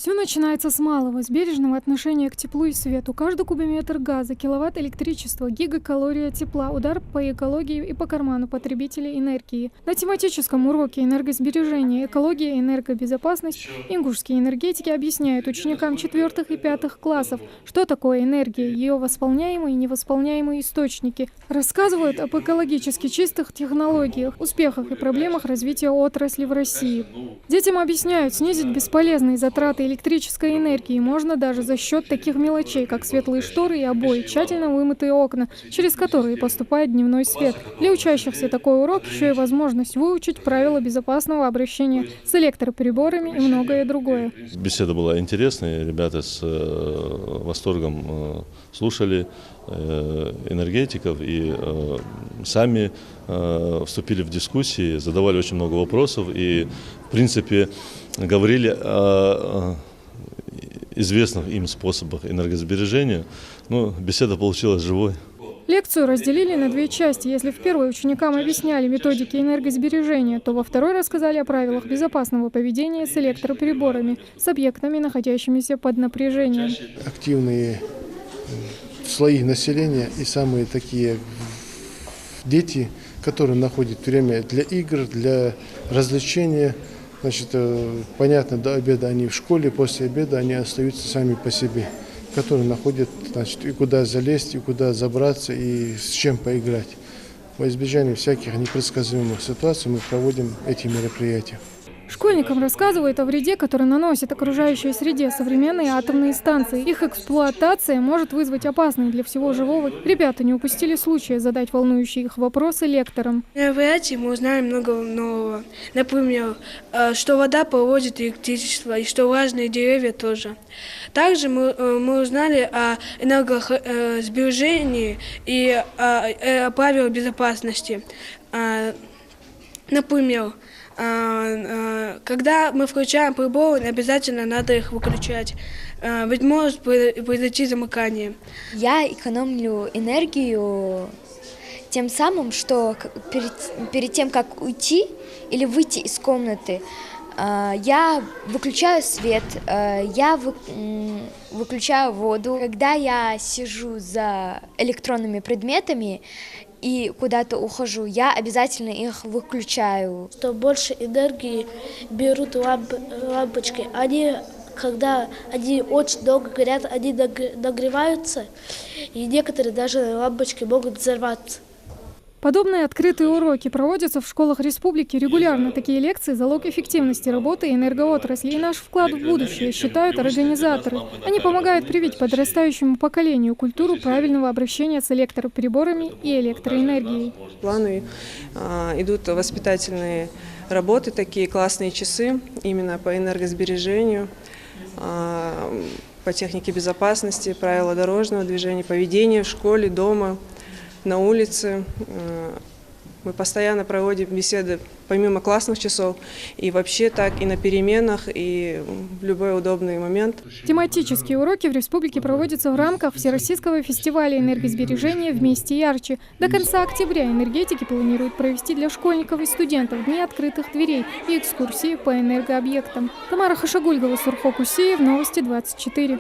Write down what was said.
Все начинается с малого, с бережного отношения к теплу и свету. Каждый кубометр газа, киловатт электричества, гигакалория тепла, удар по экологии и по карману потребителей энергии. На тематическом уроке энергосбережения, экология и энергобезопасность ингушские энергетики объясняют ученикам 4 и 5 классов, что такое энергия, ее восполняемые и невосполняемые источники. Рассказывают об экологически чистых технологиях, успехах и проблемах развития отрасли в России. Детям объясняют, снизить бесполезные затраты электрической энергии можно даже за счет таких мелочей, как светлые шторы и обои, тщательно вымытые окна, через которые поступает дневной свет. Для учащихся такой урок еще и возможность выучить правила безопасного обращения с электроприборами и многое другое. Беседа была интересная, ребята с восторгом слушали энергетиков и сами вступили в дискуссии, задавали очень много вопросов и, в принципе, говорили о известных им способах энергосбережения. Но беседа получилась живой. Лекцию разделили на две части. Если в первой ученикам объясняли методики энергосбережения, то во второй рассказали о правилах безопасного поведения с электроприборами, с объектами, находящимися под напряжением. Активные слои населения и самые такие дети, которые находят время для игр, для развлечения. Значит, понятно, до обеда они в школе, после обеда они остаются сами по себе, которые находят, значит, и куда залезть, и куда забраться, и с чем поиграть. Во избежание всяких непредсказуемых ситуаций мы проводим эти мероприятия. Школьникам рассказывают о вреде, который наносит окружающей среде современные атомные станции. Их эксплуатация может вызвать опасные для всего живого. Ребята не упустили случая задать волнующие их вопросы лекторам. На мероприятии мы узнаем много нового. Например, что вода проводит электричество и что влажные деревья тоже. Также мы узнали о энергосбережении и о правилах безопасности. Например, когда мы включаем приборы, обязательно надо их выключать, ведь может произойти замыкание. Я экономлю энергию тем самым, что перед тем, как уйти или выйти из комнаты, я выключаю свет, я выключаю воду. Когда я сижу за электронными предметами и куда-то ухожу, я обязательно их выключаю. Что больше энергии берут лампочки. Когда они очень долго горят, они нагреваются, и некоторые даже лампочки могут взорваться. Подобные открытые уроки проводятся в школах республики регулярно. Такие лекции – залог эффективности работы энергоотрасли и наш вклад в будущее, считают организаторы. Они помогают привить подрастающему поколению культуру правильного обращения с электроприборами и электроэнергией. В планы идут воспитательные работы, такие классные часы именно по энергосбережению, по технике безопасности, правила дорожного движения, поведения в школе, дома, на улице. Мы постоянно проводим беседы помимо классных часов и вообще так и на переменах, и в любой удобный момент. Тематические уроки в республике проводятся в рамках Всероссийского фестиваля энергосбережения «Вместе ярче». До конца октября энергетики планируют провести для школьников и студентов дни открытых дверей и экскурсии по энергообъектам. Тамара Хашагульгова, Сурхо Кусеев, Новости 24.